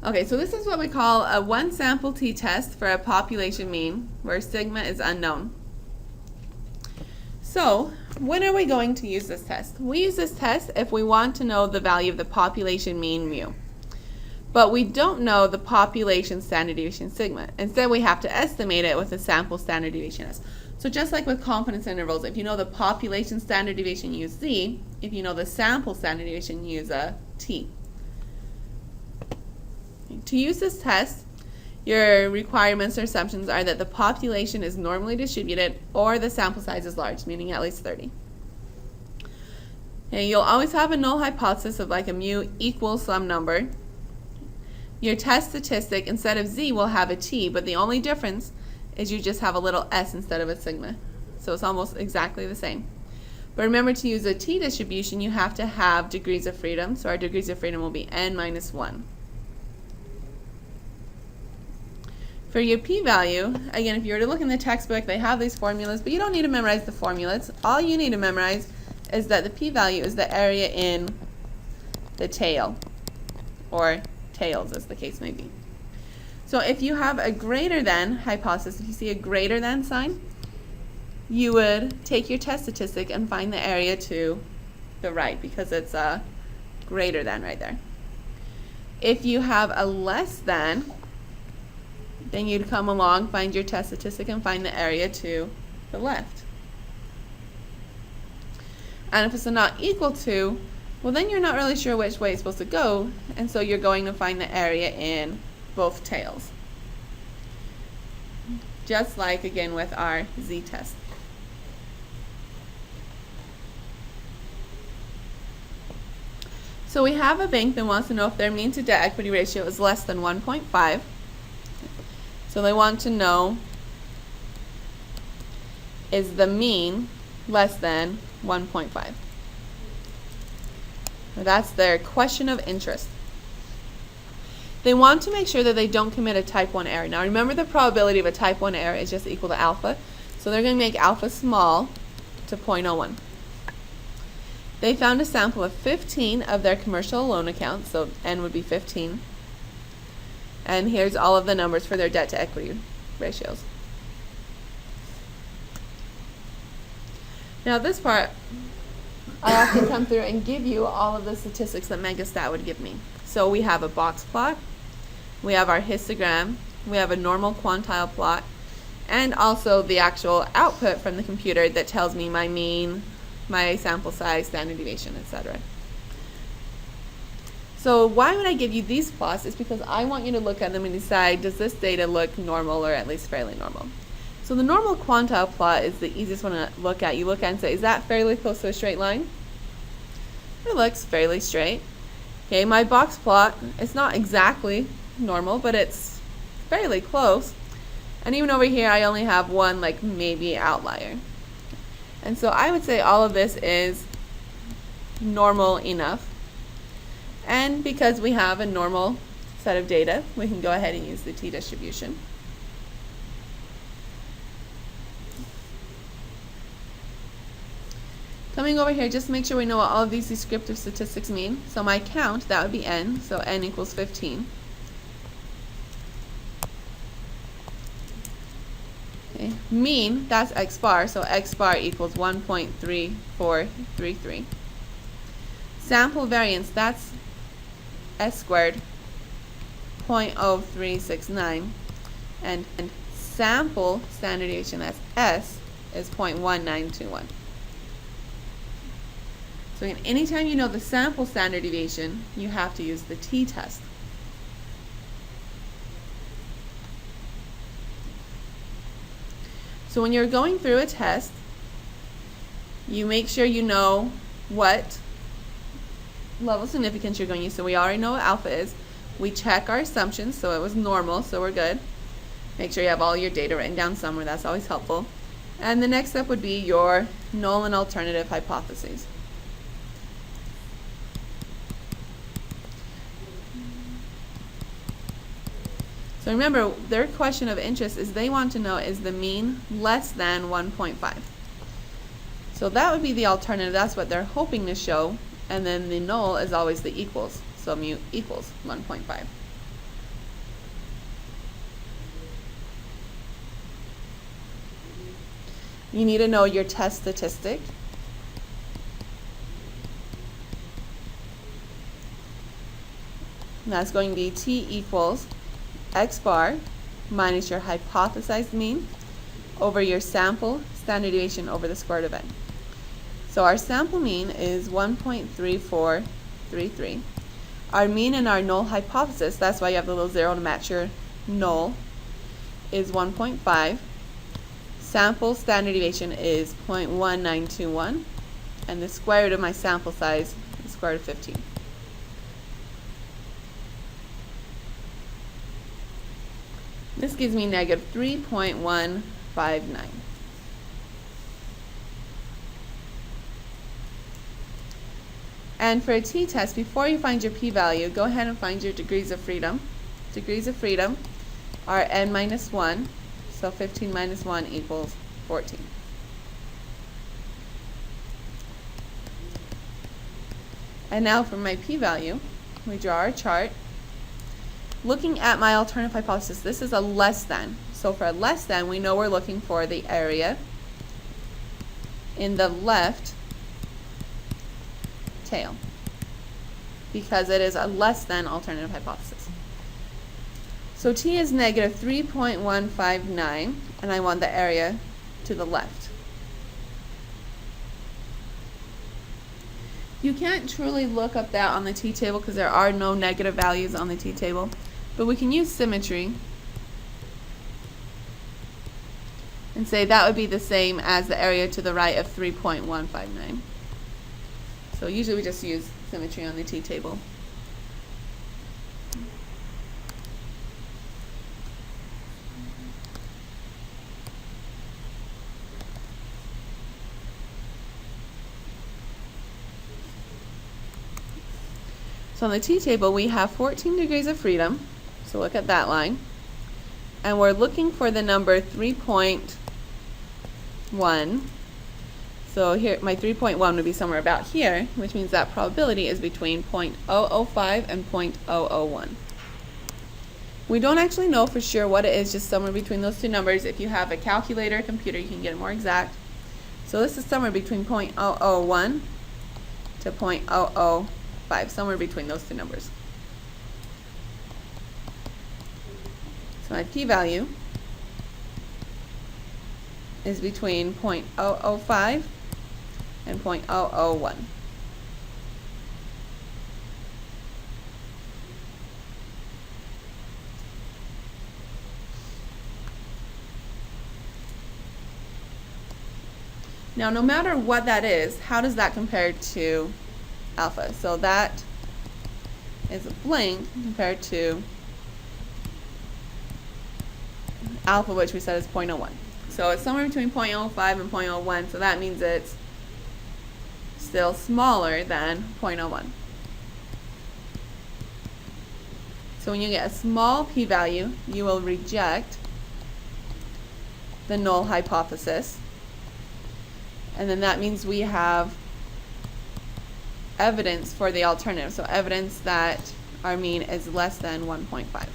Okay, so this is what we call a one sample t-test for a population mean where sigma is unknown. So when are we going to use this test? We use this test if we want to know the value of the population mean mu. But we don't know the population standard deviation sigma. Instead, we have to estimate it with a sample standard deviation s. So just like with confidence intervals, if you know the population standard deviation, you use z. If you know the sample standard deviation, you use a t. To use this test, your requirements or assumptions are that the population is normally distributed or the sample size is large, meaning at least 30. And you'll always have a null hypothesis of like a mu equals some number. Your test statistic, instead of z, will have a t, but the only difference is you just have a little s instead of a sigma. So it's almost exactly the same. But remember, to use a t distribution, you have to have degrees of freedom. So our degrees of freedom will be n minus 1. For your p-value, again, if you were to look in the textbook, they have these formulas, but you don't need to memorize the formulas. All you need to memorize is that the p-value is the area in the tail, or tails as the case may be. So if you have a greater than hypothesis, if you see a greater than sign, you would take your test statistic and find the area to the right because it's a greater than right there. If you have a less than, then you'd come along, find your test statistic, and find the area to the left. And if it's a not equal to, well, then you're not really sure which way it's supposed to go, and so you're going to find the area in both tails. Just like, again, with our z-test. So we have a bank that wants to know if their mean to debt equity ratio is less than 1.5. So they want to know, is the mean less than 1.5? That's their question of interest. They want to make sure that they don't commit a type 1 error. Now remember, the probability of a type 1 error is just equal to alpha. So they're going to make alpha small to 0.01. They found a sample of 15 of their commercial loan accounts, so n would be 15. And here's all of the numbers for their debt to equity ratios. Now this part, I have to come through and give you all of the statistics that Megastat would give me. So we have a box plot, we have our histogram, we have a normal quantile plot, and also the actual output from the computer that tells me my mean, my sample size, standard deviation, etc. So why would I give you these plots? Is because I want you to look at them and decide, does this data look normal or at least fairly normal? So the normal quantile plot is the easiest one to look at. You look at it and say, is that fairly close to a straight line? It looks fairly straight. Okay, my box plot, it's not exactly normal, but it's fairly close. And even over here, I only have one, like, maybe outlier. And so I would say all of this is normal enough. And because we have a normal set of data, we can go ahead and use the t-distribution. Coming over here, just make sure we know what all of these descriptive statistics mean. So my count, that would be n, so n equals 15. Okay. Mean, that's x bar, so x bar equals 1.3433. Sample variance, that's s squared, 0.0369. And sample standard deviation, that's s, is 0.1921. So again, anytime you know the sample standard deviation, you have to use the t-test. So when you're going through a test, you make sure you know what level of significance you're going to use. So we already know what alpha is. We check our assumptions, so it was normal, so we're good. Make sure you have all your data written down somewhere, that's always helpful. And the next step would be your null and alternative hypotheses. So remember, their question of interest is they want to know, is the mean less than 1.5? So that would be the alternative. That's what they're hoping to show. And then the null is always the equals. So mu equals 1.5. you need to know your test statistic. And that's going to be T equals X bar minus your hypothesized mean over your sample standard deviation over the square root of n. So our sample mean is 1.3433. Our mean and our null hypothesis, that's why you have the little 0 to match your null, is 1.5. Sample standard deviation is 0.1921. And the square root of my sample size is the square root of 15. This gives me negative 3.159. And for a t-test, before you find your p-value, go ahead and find your degrees of freedom. Degrees of freedom are n minus 1, so 15 minus 1 equals 14. And now for my p-value, we draw our chart. Looking at my alternative hypothesis, this is a less than. So for a less than, we know we're looking for the area in the left tail, because it is a less than alternative hypothesis. So t is negative 3.159, and I want the area to the left. You can't truly look up that on the t-table because there are no negative values on the t-table, but we can use symmetry and say that would be the same as the area to the right of 3.159. So usually we just use symmetry on the t-table. So on the t-table we have 14 degrees of freedom, so look at that line, and we're looking for the number 3.1. So here, my 3.1 would be somewhere about here, which means that probability is between 0.005 and 0.001. We don't actually know for sure what it is, just somewhere between those two numbers. If you have a calculator or computer, you can get it more exact. So this is somewhere between 0.001 to 0.005, somewhere between those two numbers. So my p-value is between 0.005 and 0.001. Now, no matter what that is, how does that compare to alpha? So that is a blank compared to alpha, which we said is 0.01. So it's somewhere between 0.05 and 0.01, so that means it's still smaller than 0.01. So when you get a small p-value, you will reject the null hypothesis. And then that means we have evidence for the alternative, so evidence that our mean is less than 1.5.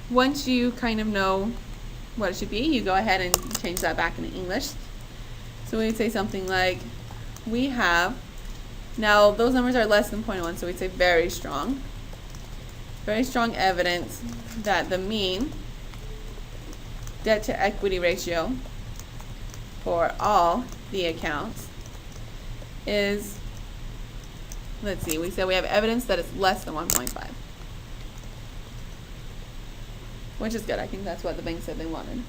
Once you kind of know what it should be, you go ahead and change that back into English. So we'd say something like, we have, now those numbers are less than 0.1, so we'd say very strong evidence that the mean debt to equity ratio for all the accounts is, let's see, we said we have evidence that it's less than 1.5. Which is good. I think that's what the bank said they wanted.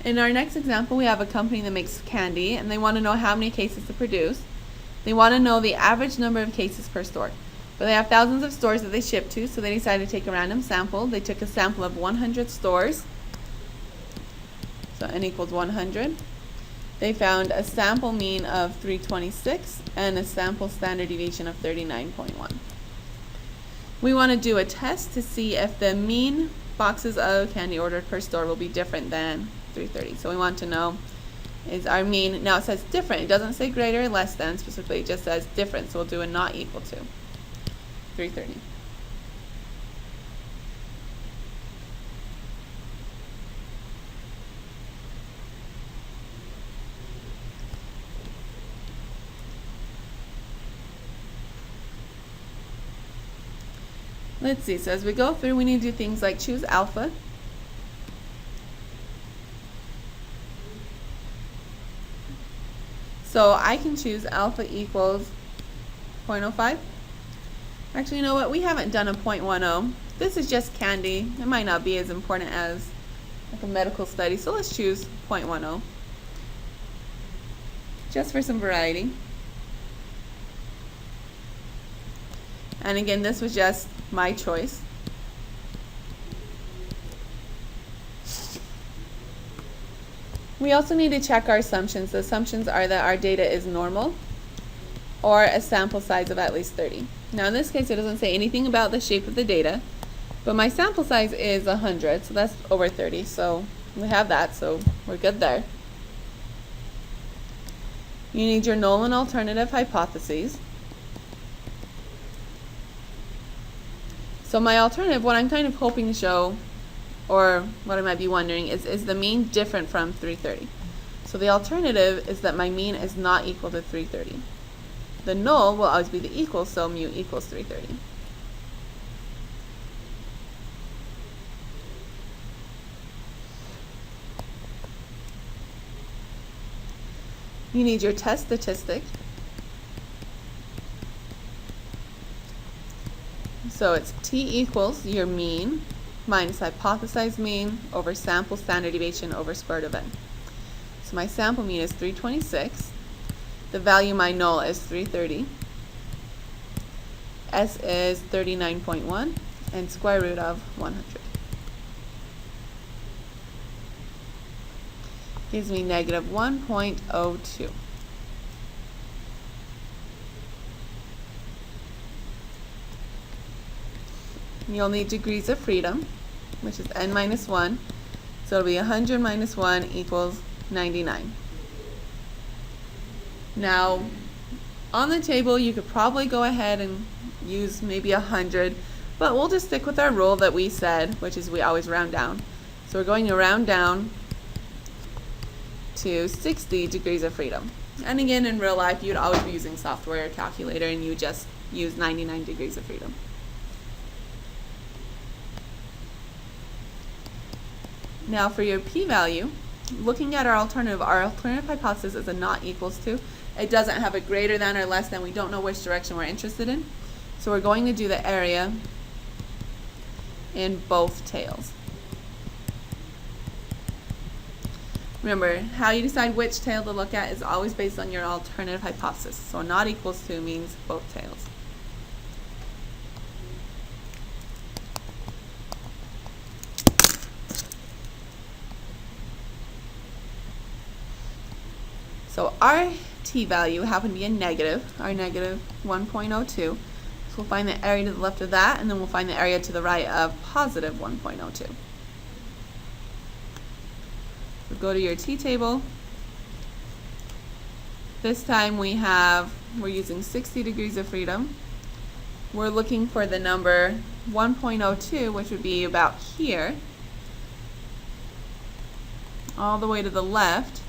In our next example, we have a company that makes candy, and they want to know how many cases to produce. They want to know the average number of cases per store. But they have thousands of stores that they ship to, so they decided to take a random sample. They took a sample of 100 stores. So n equals 100. They found a sample mean of 326 and a sample standard deviation of 39.1. We want to do a test to see if the mean boxes of candy ordered per store will be different than 330. So we want to know, is our mean, now it says different, it doesn't say greater or less than specifically, it just says different, so we'll do a not equal to 330. Let's see, so as we go through, we need to do things like choose alpha. So I can choose alpha equals 0.05. Actually, you know what? We haven't done a 0.10. This is just candy. It might not be as important as like a medical study. So let's choose 0.10. Just for some variety. And again, this was just my choice. We also need to check our assumptions. The assumptions are that our data is normal or a sample size of at least 30. Now in this case, it doesn't say anything about the shape of the data, but my sample size is 100, so that's over 30. So we have that, so we're good there. You need your null and alternative hypotheses. So my alternative, what I'm kind of hoping to show, or what I might be wondering, is the mean different from 330? So the alternative is that my mean is not equal to 330. The null will always be the equal, so mu equals 330. You need your test statistic. So it's t equals your mean minus hypothesized mean over sample standard deviation over square root of n. So my sample mean is 326. The value of my null is 330. S is 39.1 and square root of 100. Gives me negative 1.02. You'll need degrees of freedom, which is n minus 1. So it'll be 100 minus 1 equals 99. Now, on the table, you could probably go ahead and use maybe 100, but we'll just stick with our rule that we said, which is we always round down. So we're going to round down to 60 degrees of freedom. And again, in real life, you'd always be using software or calculator, and you just use 99 degrees of freedom. Now for your p-value, looking at our alternative hypothesis is a not equals to. It doesn't have a greater than or less than. We don't know which direction we're interested in. So we're going to do the area in both tails. Remember, how you decide which tail to look at is always based on your alternative hypothesis. So not equals to means both tails. So our t-value happened to be a negative, our negative 1.02. So we'll find the area to the left of that, and then we'll find the area to the right of positive 1.02. So go to your t-table. This time we're using 60 degrees of freedom. We're looking for the number 1.02, which would be about here, all the way to the left.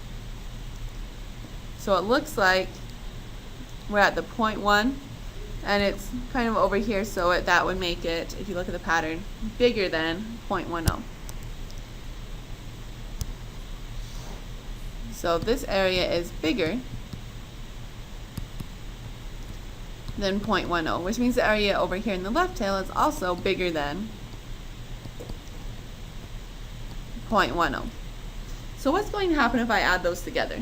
So it looks like we're at the 0.1, and it's kind of over here, so that would make it, if you look at the pattern, bigger than 0.10. So this area is bigger than 0.10, which means the area over here in the left tail is also bigger than 0.10. So what's going to happen if I add those together?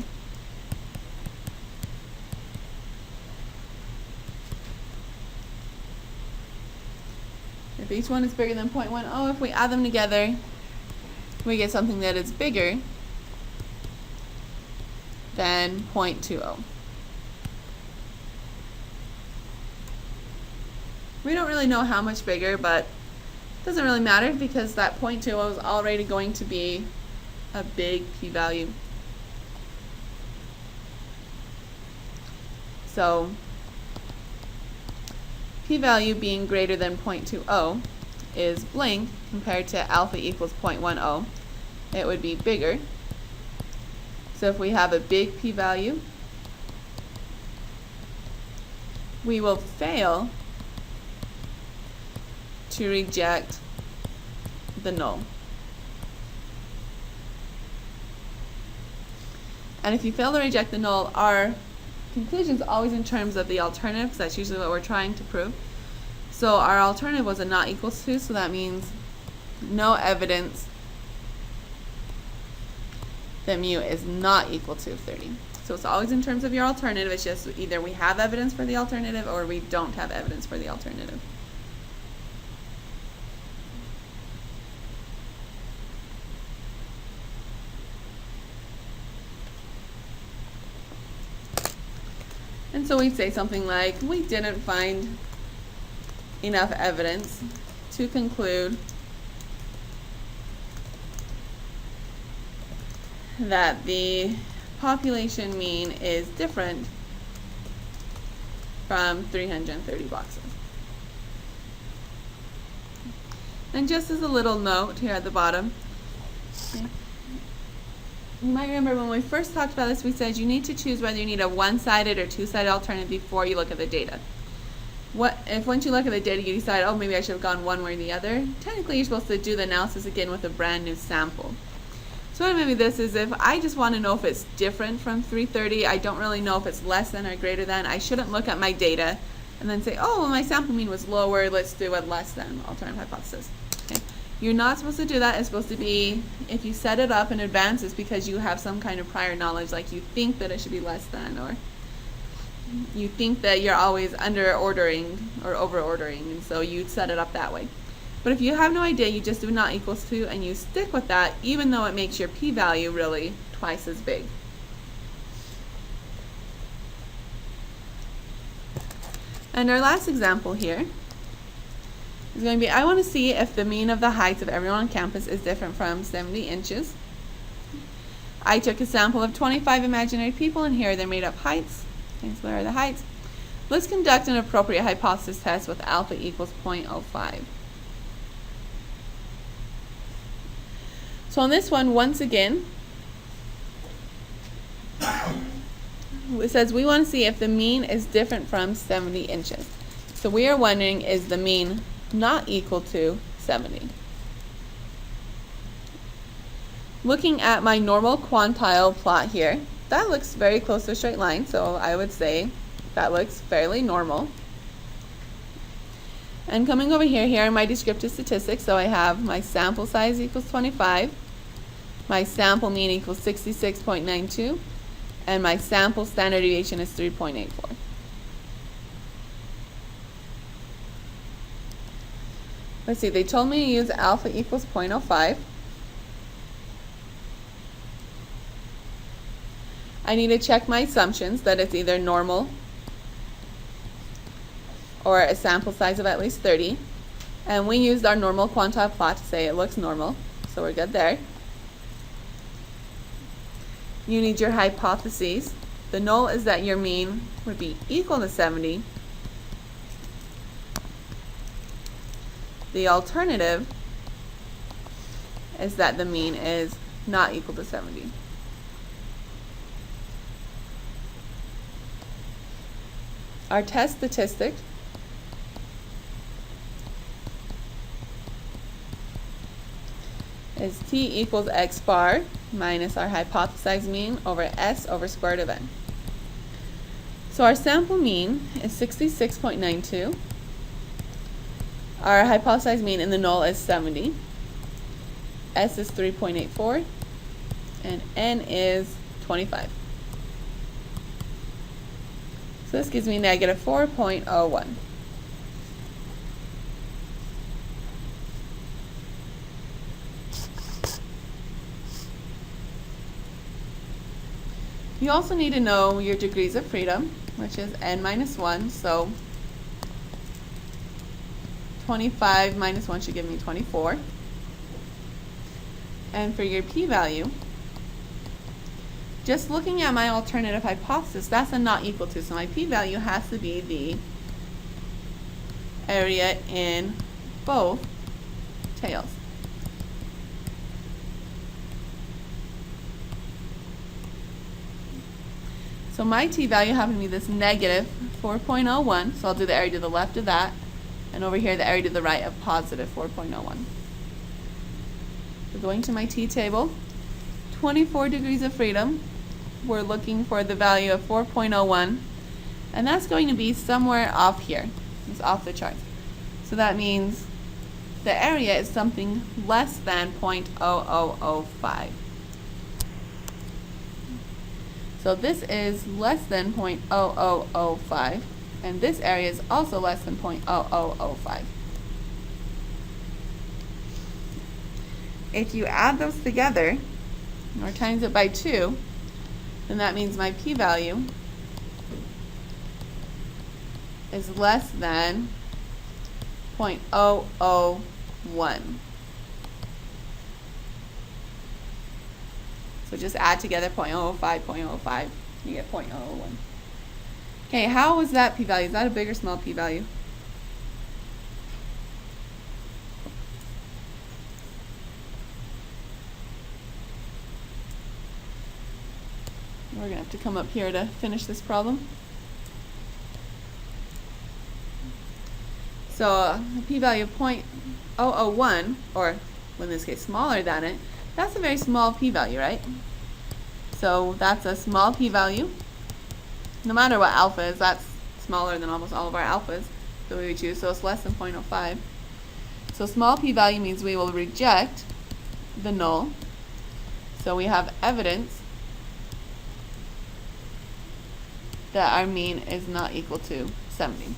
If each one is bigger than 0.10, if we add them together, we get something that is bigger than 0.20. We don't really know how much bigger, but it doesn't really matter because that 0.20 is already going to be a big p-value. So p-value being greater than 0.20 is blank compared to alpha equals 0.10. It would be bigger. So if we have a big p-value, we will fail to reject the null. And if you fail to reject the null, our conclusion is always in terms of the alternative, because that's usually what we're trying to prove. So our alternative was a not equals to, so that means no evidence that mu is not equal to 30. So it's always in terms of your alternative. It's just either we have evidence for the alternative or we don't have evidence for the alternative. And so we'd say something like, we didn't find enough evidence to conclude that the population mean is different from 330 boxes. And just as a little note here at the bottom, okay, you might remember when we first talked about this, we said you need to choose whether you need a one-sided or two-sided alternative before you look at the data. What if once you look at the data you decide, oh, maybe I should have gone one way or the other? Technically you're supposed to do the analysis again with a brand new sample. So what maybe this is, if I just want to know if it's different from 330, I don't really know if it's less than or greater than, I shouldn't look at my data and then say, oh, well, my sample mean was lower, let's do a less than alternative hypothesis. Okay. You're not supposed to do that. It's supposed to be, if you set it up in advance, it's because you have some kind of prior knowledge, like you think that it should be less than, or you think that you're always under ordering or over ordering, and so you set it up that way. But if you have no idea, you just do not equals to and you stick with that, even though it makes your p-value really twice as big. And our last example here is going to be, I want to see if the mean of the height of everyone on campus is different from 70 inches. I took a sample of 25 imaginary people, and here are their made-up heights. Okay, so there are the heights. Let's conduct an appropriate hypothesis test with alpha equals 0.05. So on this one, once again, it says we want to see if the mean is different from 70 inches. So we are wondering, is the mean not equal to 70? Looking at my normal quantile plot here, that looks very close to a straight line, so I would say that looks fairly normal. And coming over here, here are my descriptive statistics. So I have my sample size equals 25, my sample mean equals 66.92, and my sample standard deviation is 3.84. Let's see, they told me to use alpha equals 0.05. I need to check my assumptions that it's either normal or a sample size of at least 30. And we used our normal quantile plot to say it looks normal, so we're good there. You need your hypotheses. The null is that your mean would be equal to 70. The alternative is that the mean is not equal to 70. Our test statistic is t equals x bar minus our hypothesized mean over s over square root of n. So our sample mean is 66.92. Our hypothesized mean in the null is 70. S is 3.84. And n is 25. So this gives me negative 4.01. You also need to know your degrees of freedom, which is n minus 1. So 25 minus 1 should give me 24. And for your p-value, just looking at my alternative hypothesis, that's a not equal to. So my p-value has to be the area in both tails. So my t-value happened to be this negative 4.01, so I'll do the area to the left of that. And over here, the area to the right of positive 4.01. So going to my t-table, 24 degrees of freedom, we're looking for the value of 4.01, and that's going to be somewhere off here. It's off the chart. So that means the area is something less than 0.0005. So this is less than 0.0005, and this area is also less than 0.0005. If you add those together, or times it by 2, then that means my p-value is less than 0.001. So just add together 0.005, 0.05, you get 0.001. Okay, how was that p-value? Is that a big or small p-value? We're going to have to come up here to finish this problem. So a p-value of 0.001, or in this case smaller than it, that's a very small p-value, right? So that's a small p-value. No matter what alpha is, that's smaller than almost all of our alphas that we would choose, so it's less than 0.05. So small p-value means we will reject the null. So we have evidence that our mean is not equal to 70.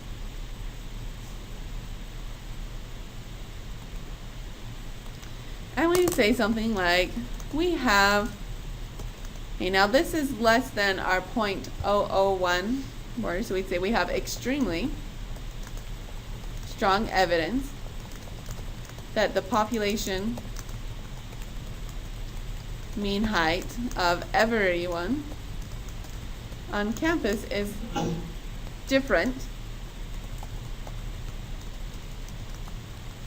And we say something like, we have, okay, now this is less than our 0.001 word, so we'd say we have extremely strong evidence that the population mean height of everyone on campus is different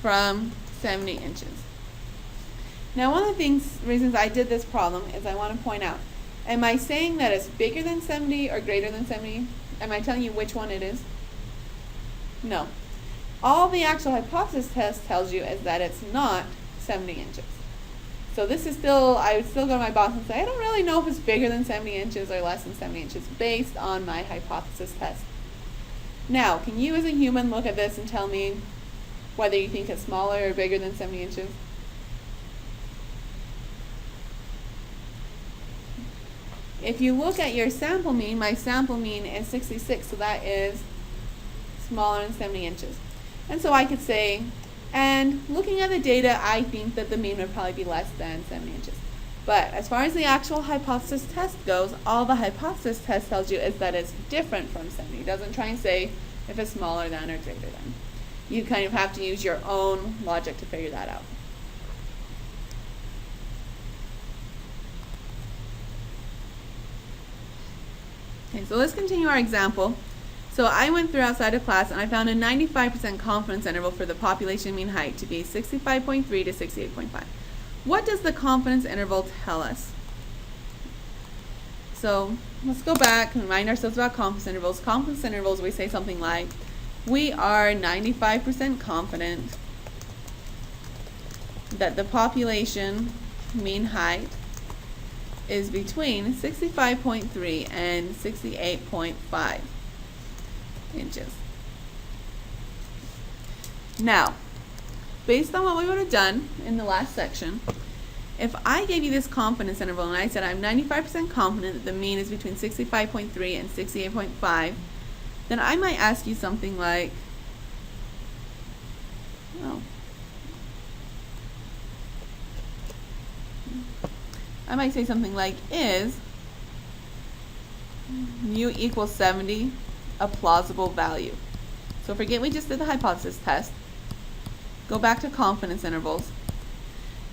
from 70 inches. Now, one of the reasons I did this problem is I want to point out, am I saying that it's bigger than 70 or greater than 70? Am I telling you which one it is? No. All the actual hypothesis test tells you is that it's not 70 inches. So this is still, I would still go to my boss and say, I don't really know if it's bigger than 70 inches or less than 70 inches based on my hypothesis test. Now, can you as a human look at this and tell me whether you think it's smaller or bigger than 70 inches? If you look at your sample mean, my sample mean is 66, so that is smaller than 70 inches. And so I could say, and looking at the data, I think that the mean would probably be less than 70 inches. But as far as the actual hypothesis test goes, all the hypothesis test tells you is that it's different from 70. It doesn't try and say if it's smaller than or greater than. You kind of have to use your own logic to figure that out. Okay, so let's continue our example. So I went through outside of class and I found a 95% confidence interval for the population mean height to be 65.3 to 68.5. What does the confidence interval tell us? So let's go back and remind ourselves about confidence intervals. Confidence intervals, we say something like, we are 95% confident that the population mean height is between 65.3 and 68.5 inches. Now, based on what we would have done in the last section, if I gave you this confidence interval and I said I'm 95% confident that the mean is between 65.3 and 68.5, then I might ask you something like, I might say something like, is mu equals 70 a plausible value? So forget we just did the hypothesis test. Go back to confidence intervals.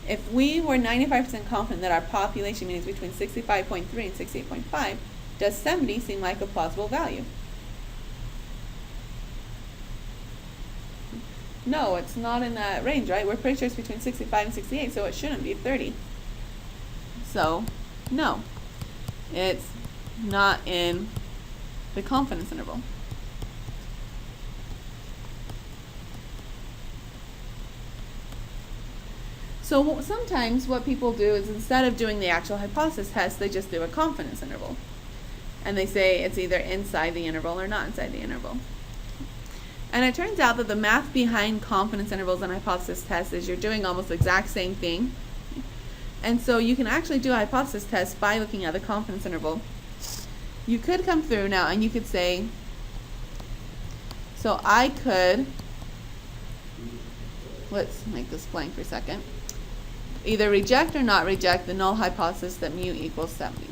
If we were 95% confident that our population mean is between 65.3 and 68.5, does 70 seem like a plausible value? No, it's not in that range, right? We're pretty sure it's between 65 and 68, so it shouldn't be 30. So, no, it's not in the confidence interval. So sometimes what people do is instead of doing the actual hypothesis test, they just do a confidence interval. And they say it's either inside the interval or not inside the interval. And it turns out that the math behind confidence intervals and hypothesis tests is you're doing almost the exact same thing. And so you can actually do a hypothesis test by looking at the confidence interval. You could come through now and you could say, so I could, let's make this blank for a second, either reject or not reject the null hypothesis that mu equals 70.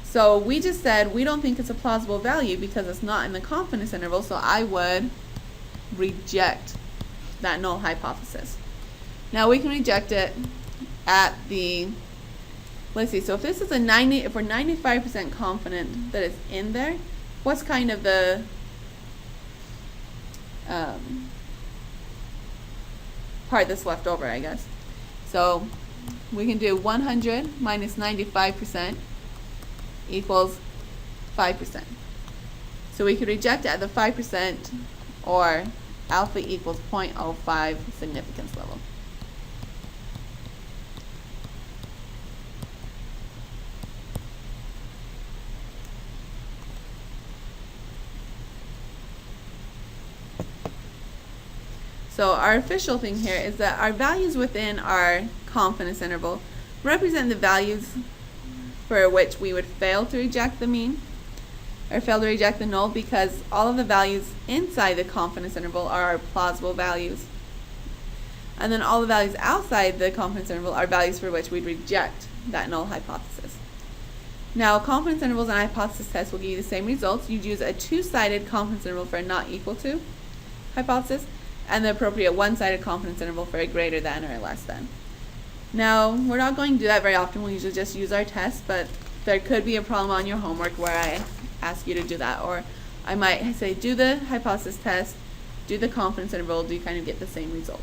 So we just said we don't think it's a plausible value because it's not in the confidence interval, so I would reject that null hypothesis. Now we can reject it at the, let's see, so if this is a 90, if we're 95% confident that it's in there, what's kind of the part that's left over, I guess. So we can do 100 minus 95% equals 5%. So we could reject at the 5% or alpha equals 0.05 significance level. So our official thing here is that our values within our confidence interval represent the values for which we would fail to reject the mean or fail to reject the null, because all of the values inside the confidence interval are our plausible values. And then all the values outside the confidence interval are values for which we'd reject that null hypothesis. Now, confidence intervals and hypothesis tests will give you the same results. You'd use a two-sided confidence interval for a not equal to hypothesis, and the appropriate one-sided confidence interval for a greater than or a less than. Now, we're not going to do that very often. We'll usually just use our test, but there could be a problem on your homework where I ask you to do that, or I might say do the hypothesis test, do the confidence interval, do you kind of get the same result.